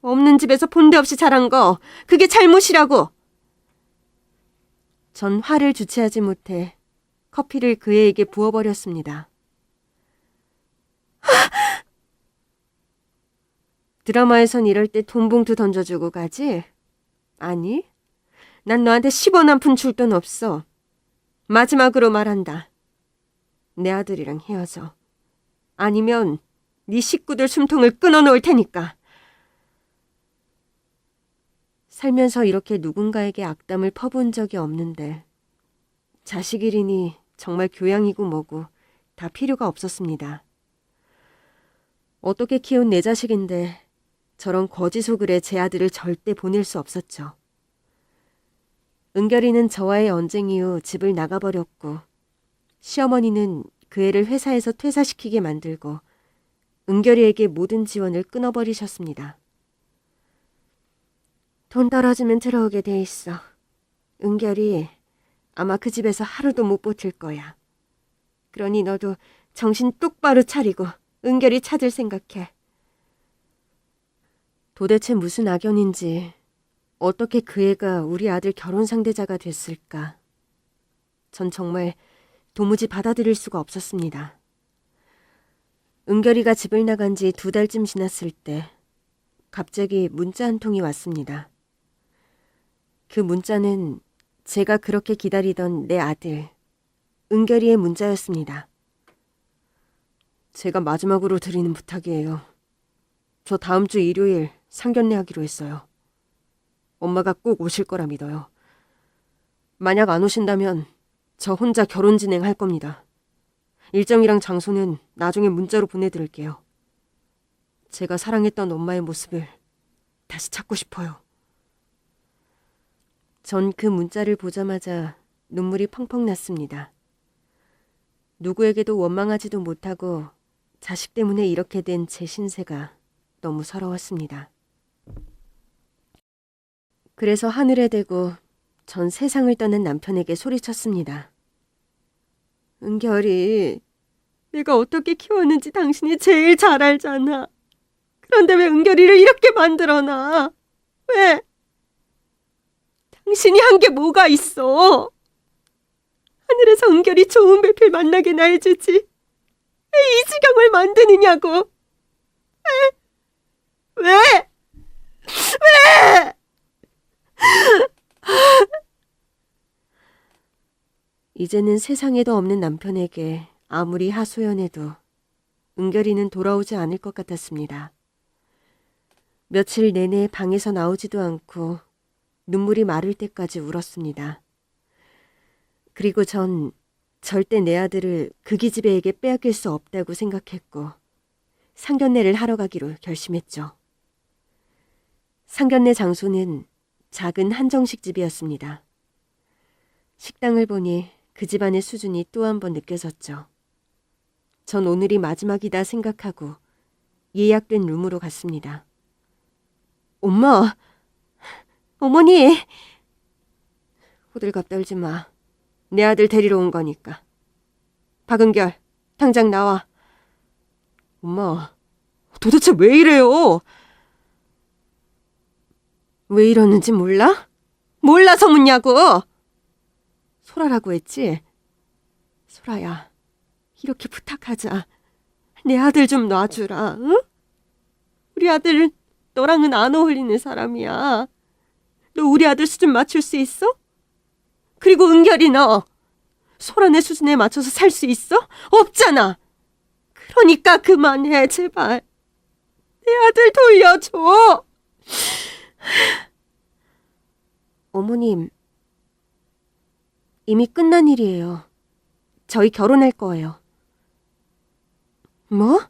없는 집에서 본데 없이 자란 거 그게 잘못이라고. 전 화를 주체하지 못해 커피를 그 애에게 부어버렸습니다. 드라마에선 이럴 때 돈봉투 던져주고 가지? 아니, 난 너한테 10원 한 푼 줄 돈 없어. 마지막으로 말한다. 내 아들이랑 헤어져. 아니면 네 식구들 숨통을 끊어놓을 테니까. 살면서 이렇게 누군가에게 악담을 퍼부은 적이 없는데 자식이리니 정말 교양이고 뭐고 다 필요가 없었습니다. 어떻게 키운 내 자식인데 저런 거지 소글에 제 아들을 절대 보낼 수 없었죠. 은결이는 저와의 언쟁 이후 집을 나가버렸고 시어머니는 그 애를 회사에서 퇴사시키게 만들고 은결이에게 모든 지원을 끊어버리셨습니다. 돈 떨어지면 들어오게 돼 있어. 은결이 아마 그 집에서 하루도 못 버틸 거야. 그러니 너도 정신 똑바로 차리고 은결이 찾을 생각해. 도대체 무슨 악연인지 어떻게 그 애가 우리 아들 결혼 상대자가 됐을까? 전 정말 도무지 받아들일 수가 없었습니다. 은결이가 집을 나간 지 2달쯤 지났을 때 갑자기 문자 한 통이 왔습니다. 그 문자는 제가 그렇게 기다리던 내 아들 은결이의 문자였습니다. 제가 마지막으로 드리는 부탁이에요. 저 다음 주 일요일 상견례 하기로 했어요. 엄마가 꼭 오실 거라 믿어요. 만약 안 오신다면 저 혼자 결혼 진행할 겁니다. 일정이랑 장소는 나중에 문자로 보내드릴게요. 제가 사랑했던 엄마의 모습을 다시 찾고 싶어요. 전 그 문자를 보자마자 눈물이 펑펑 났습니다. 누구에게도 원망하지도 못하고 자식 때문에 이렇게 된 제 신세가 너무 서러웠습니다. 그래서 하늘에 대고 전 세상을 떠난 남편에게 소리쳤습니다. 은결이, 내가 어떻게 키웠는지 당신이 제일 잘 알잖아. 그런데 왜 은결이를 이렇게 만들어놔? 왜? 당신이 한 게 뭐가 있어? 하늘에서 은결이 좋은 배필 만나게 해주지. 왜 이 지경을 만드느냐고. 왜? 왜? 이제는 세상에도 없는 남편에게 아무리 하소연해도 은결이는 돌아오지 않을 것 같았습니다. 며칠 내내 방에서 나오지도 않고 눈물이 마를 때까지 울었습니다. 그리고 전 절대 내 아들을 그 기집애에게 빼앗길 수 없다고 생각했고 상견례를 하러 가기로 결심했죠. 상견례 장소는 작은 한정식 집이었습니다. 식당을 보니 그 집안의 수준이 또 한 번 느껴졌죠. 전 오늘이 마지막이다 생각하고 예약된 룸으로 갔습니다. 엄마! 어머니! 호들갑 떨지 마. 내 아들 데리러 온 거니까. 박은결, 당장 나와. 엄마, 도대체 왜 이래요? 왜 이러는지 몰라? 몰라서 묻냐고! 소라라고 했지? 소라야, 이렇게 부탁하자. 내 아들 좀 놔주라, 응? 우리 아들 너랑은 안 어울리는 사람이야. 너 우리 아들 수준 맞출 수 있어? 그리고 은결이 너 소란의 수준에 맞춰서 살 수 있어? 없잖아. 그러니까 그만해, 제발. 내 아들 돌려줘. 어머님, 이미 끝난 일이에요. 저희 결혼할 거예요. 뭐?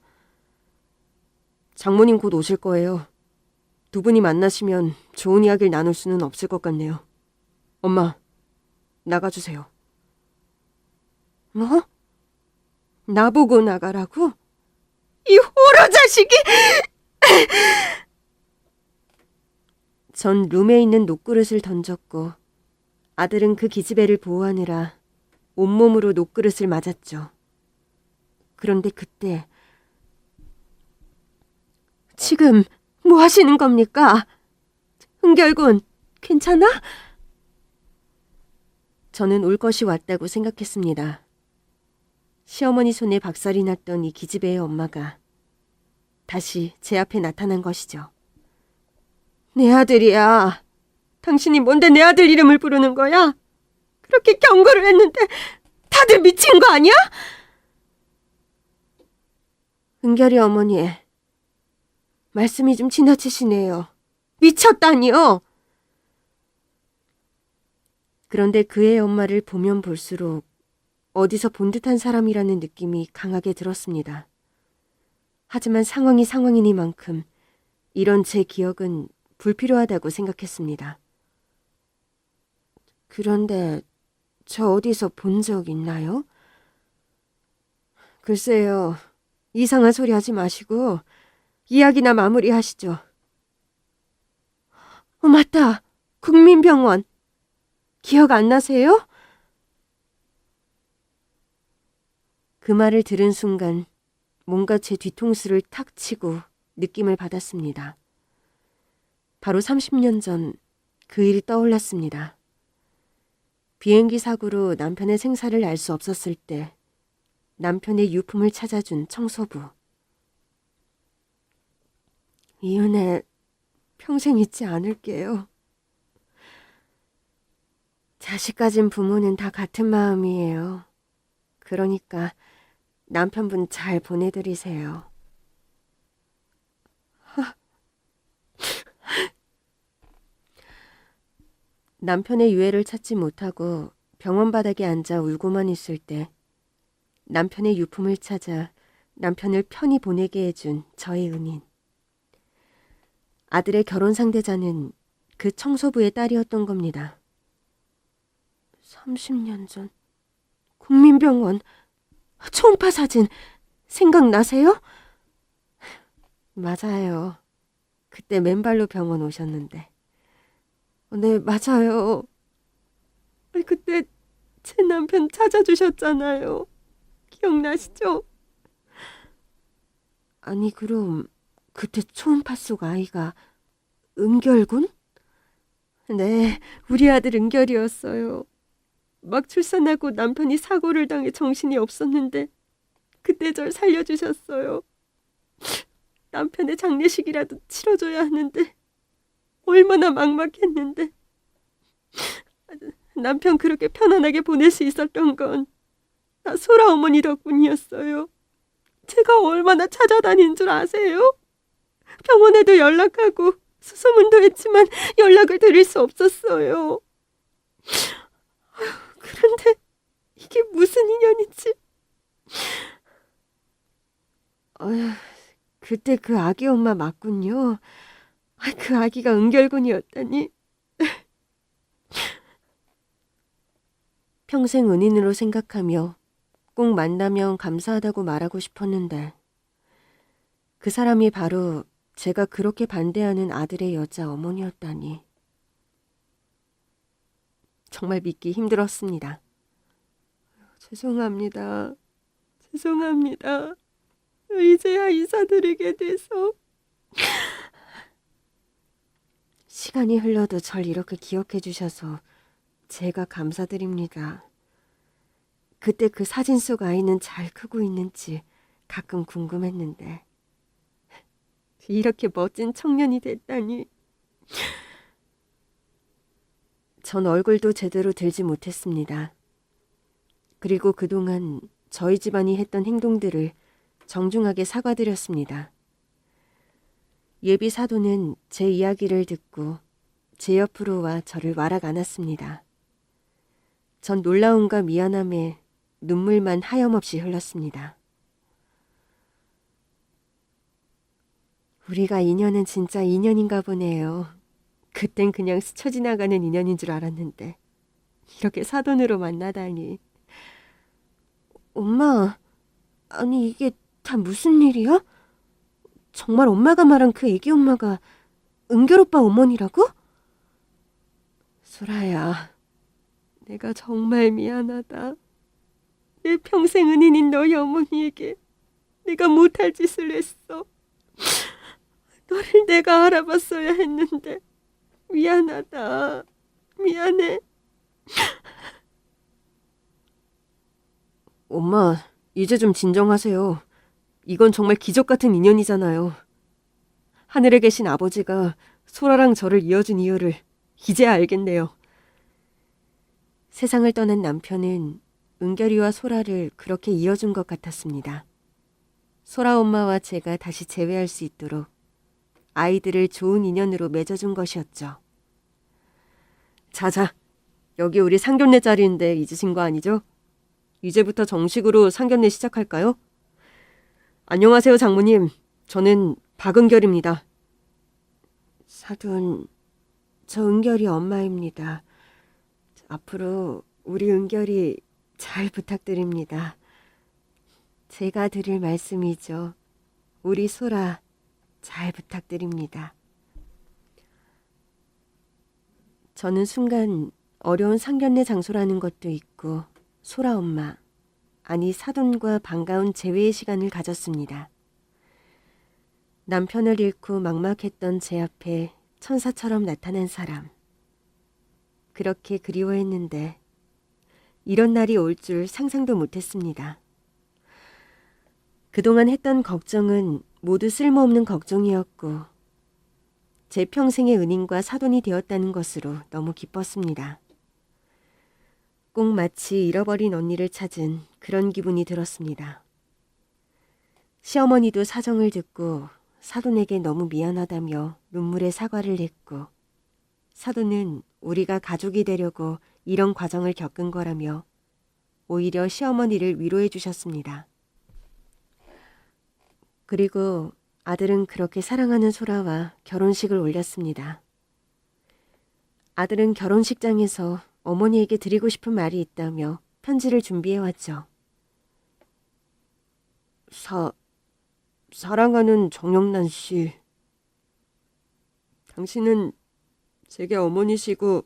장모님 곧 오실 거예요. 두 분이 만나시면 좋은 이야기를 나눌 수는 없을 것 같네요. 엄마, 나가주세요. 뭐? 나보고 나가라고? 이 호러 자식이! 전 룸에 있는 녹그릇을 던졌고 아들은 그 기집애를 보호하느라 온몸으로 녹그릇을 맞았죠. 그런데 그때 지금 뭐 하시는 겁니까? 은결군, 괜찮아? 저는 올 것이 왔다고 생각했습니다. 시어머니 손에 박살이 났던 이 기집애의 엄마가 다시 제 앞에 나타난 것이죠. 내 아들이야. 당신이 뭔데 내 아들 이름을 부르는 거야? 그렇게 경고를 했는데 다들 미친 거 아니야? 은결이 어머니, 말씀이 좀 지나치시네요. 미쳤다니요. 그런데 그의 엄마를 보면 볼수록 어디서 본 듯한 사람이라는 느낌이 강하게 들었습니다. 하지만 상황이 상황이니만큼 이런 제 기억은 불필요하다고 생각했습니다. 그런데 저 어디서 본 적 있나요? 글쎄요. 이상한 소리 하지 마시고 이야기나 마무리하시죠. 맞다. 국민병원. 기억 안 나세요? 그 말을 들은 순간 뭔가 제 뒤통수를 탁 치고 느낌을 받았습니다. 바로 30년 전 그 일이 떠올랐습니다. 비행기 사고로 남편의 생사를 알 수 없었을 때 남편의 유품을 찾아준 청소부. 이 은혜 평생 잊지 않을게요. 자식 가진 부모는 다 같은 마음이에요. 그러니까 남편분 잘 보내드리세요. 남편의 유해를 찾지 못하고 병원 바닥에 앉아 울고만 있을 때 남편의 유품을 찾아 남편을 편히 보내게 해준 저의 은인. 아들의 결혼 상대자는 그 청소부의 딸이었던 겁니다. 30년 전 국민병원 초음파 사진 생각나세요? 맞아요. 그때 맨발로 병원 오셨는데. 네, 맞아요. 그때 제 남편 찾아주셨잖아요. 기억나시죠? 아니, 그럼 그때 초음파 속 아이가 은결군? 네, 우리 아들 은결이었어요. 막 출산하고 남편이 사고를 당해 정신이 없었는데 그때 절 살려주셨어요. 남편의 장례식이라도 치러줘야 하는데 얼마나 막막했는데. 남편 그렇게 편안하게 보낼 수 있었던 건 다 소라 어머니 덕분이었어요. 제가 얼마나 찾아다닌 줄 아세요? 병원에도 연락하고 수소문도 했지만 연락을 드릴 수 없었어요. 그런데 이게 무슨 인연인지. 아휴, 그때 그 아기 엄마 맞군요. 그 아기가 은결군이었다니. 평생 은인으로 생각하며 꼭 만나면 감사하다고 말하고 싶었는데 그 사람이 바로 제가 그렇게 반대하는 아들의 여자 어머니였다니. 정말 믿기 힘들었습니다. 죄송합니다. 죄송합니다. 이제야 인사드리게 돼서. 시간이 흘러도 절 이렇게 기억해 주셔서 제가 감사드립니다. 그때 그 사진 속 아이는 잘 크고 있는지 가끔 궁금했는데 이렇게 멋진 청년이 됐다니. 전 얼굴도 제대로 들지 못했습니다. 그리고 그동안 저희 집안이 했던 행동들을 정중하게 사과드렸습니다. 예비 사도는 제 이야기를 듣고 제 옆으로 와 저를 와락 안았습니다. 전 놀라움과 미안함에 눈물만 하염없이 흘렀습니다. 우리가 인연은 진짜 인연인가 보네요. 그땐 그냥 스쳐 지나가는 인연인 줄 알았는데 이렇게 사돈으로 만나다니. 엄마, 아니 이게 다 무슨 일이야? 정말 엄마가 말한 그 애기 엄마가 은결 오빠 어머니라고? 소라야, 내가 정말 미안하다. 내 평생 은인인 너희 어머니에게 내가 못할 짓을 했어. 너를 내가 알아봤어야 했는데 미안하다. 미안해. 엄마, 이제 좀 진정하세요. 이건 정말 기적 같은 인연이잖아요. 하늘에 계신 아버지가 소라랑 저를 이어준 이유를 이제야 알겠네요. 세상을 떠난 남편은 은결이와 소라를 그렇게 이어준 것 같았습니다. 소라 엄마와 제가 다시 재회할 수 있도록 아이들을 좋은 인연으로 맺어준 것이었죠. 자자, 여기 우리 상견례 자리인데 잊으신 거 아니죠? 이제부터 정식으로 상견례 시작할까요? 안녕하세요, 장모님. 저는 박은결입니다. 사돈, 저 은결이 엄마입니다. 앞으로 우리 은결이 잘 부탁드립니다. 제가 드릴 말씀이죠. 우리 소라 잘 부탁드립니다. 저는 순간 어려운 상견례 장소라는 것도 있고 소라 엄마, 아니 사돈과 반가운 재회의 시간을 가졌습니다. 남편을 잃고 막막했던 제 앞에 천사처럼 나타난 사람. 그렇게 그리워했는데 이런 날이 올 줄 상상도 못했습니다. 그동안 했던 걱정은 모두 쓸모없는 걱정이었고 제 평생의 은인과 사돈이 되었다는 것으로 너무 기뻤습니다. 꼭 마치 잃어버린 언니를 찾은 그런 기분이 들었습니다. 시어머니도 사정을 듣고 사돈에게 너무 미안하다며 눈물의 사과를 했고 사돈은 우리가 가족이 되려고 이런 과정을 겪은 거라며 오히려 시어머니를 위로해 주셨습니다. 그리고 아들은 그렇게 사랑하는 소라와 결혼식을 올렸습니다. 아들은 결혼식장에서 어머니에게 드리고 싶은 말이 있다며 편지를 준비해왔죠. 사랑하는 정영란 씨. 당신은 제게 어머니시고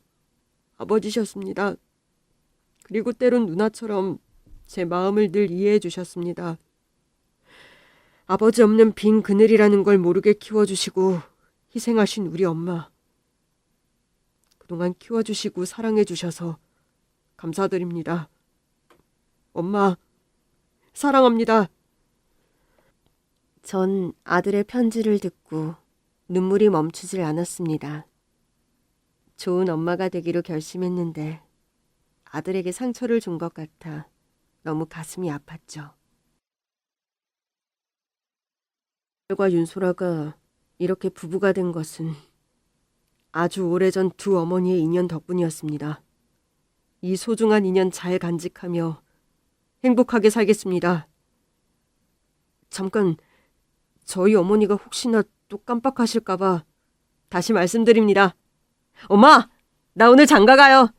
아버지셨습니다. 그리고 때론 누나처럼 제 마음을 늘 이해해 주셨습니다. 아버지 없는 빈 그늘이라는 걸 모르게 키워주시고 희생하신 우리 엄마. 그동안 키워주시고 사랑해주셔서 감사드립니다. 엄마, 사랑합니다. 전 아들의 편지를 듣고 눈물이 멈추질 않았습니다. 좋은 엄마가 되기로 결심했는데 아들에게 상처를 준 것 같아 너무 가슴이 아팠죠. 과 윤소라가 이렇게 부부가 된 것은 아주 오래전 두 어머니의 인연 덕분이었습니다. 이 소중한 인연 잘 간직하며 행복하게 살겠습니다. 잠깐, 저희 어머니가 혹시나 또 깜빡하실까봐 다시 말씀드립니다. 엄마! 나 오늘 장가 가요!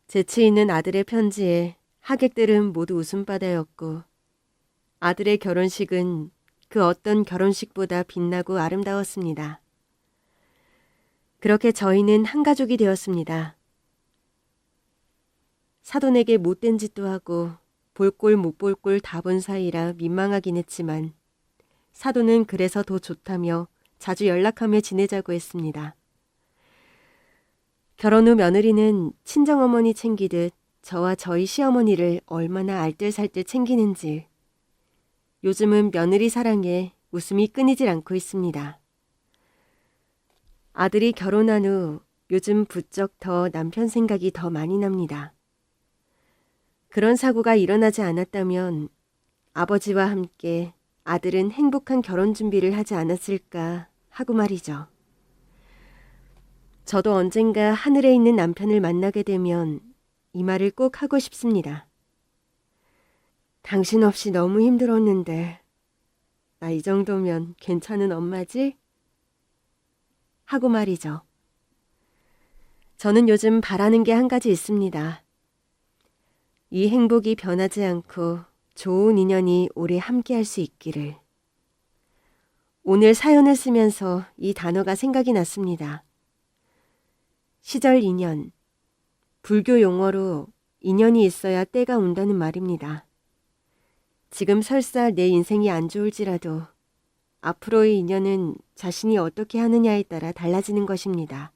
재치 있는 아들의 편지에 하객들은 모두 웃음바다였고 아들의 결혼식은 그 어떤 결혼식보다 빛나고 아름다웠습니다. 그렇게 저희는 한 가족이 되었습니다. 사돈에게 못된 짓도 하고 볼 꼴 못 볼 꼴 다 본 사이라 민망하긴 했지만 사돈은 그래서 더 좋다며 자주 연락하며 지내자고 했습니다. 결혼 후 며느리는 친정어머니 챙기듯 저와 저희 시어머니를 얼마나 알뜰살뜰 챙기는지 요즘은 며느리 사랑에 웃음이 끊이질 않고 있습니다. 아들이 결혼한 후 요즘 부쩍 더 남편 생각이 더 많이 납니다. 그런 사고가 일어나지 않았다면 아버지와 함께 아들은 행복한 결혼 준비를 하지 않았을까 하고 말이죠. 저도 언젠가 하늘에 있는 남편을 만나게 되면 이 말을 꼭 하고 싶습니다. 당신 없이 너무 힘들었는데 나 이 정도면 괜찮은 엄마지? 하고 말이죠. 저는 요즘 바라는 게 한 가지 있습니다. 이 행복이 변하지 않고 좋은 인연이 오래 함께할 수 있기를. 오늘 사연을 쓰면서 이 단어가 생각이 났습니다. 시절 인연, 불교 용어로 인연이 있어야 때가 온다는 말입니다. 지금 설사 내 인생이 안 좋을지라도 앞으로의 인연은 자신이 어떻게 하느냐에 따라 달라지는 것입니다.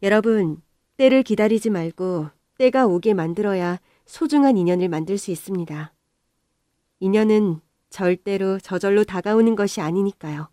여러분, 때를 기다리지 말고 때가 오게 만들어야 소중한 인연을 만들 수 있습니다. 인연은 절대로 저절로 다가오는 것이 아니니까요.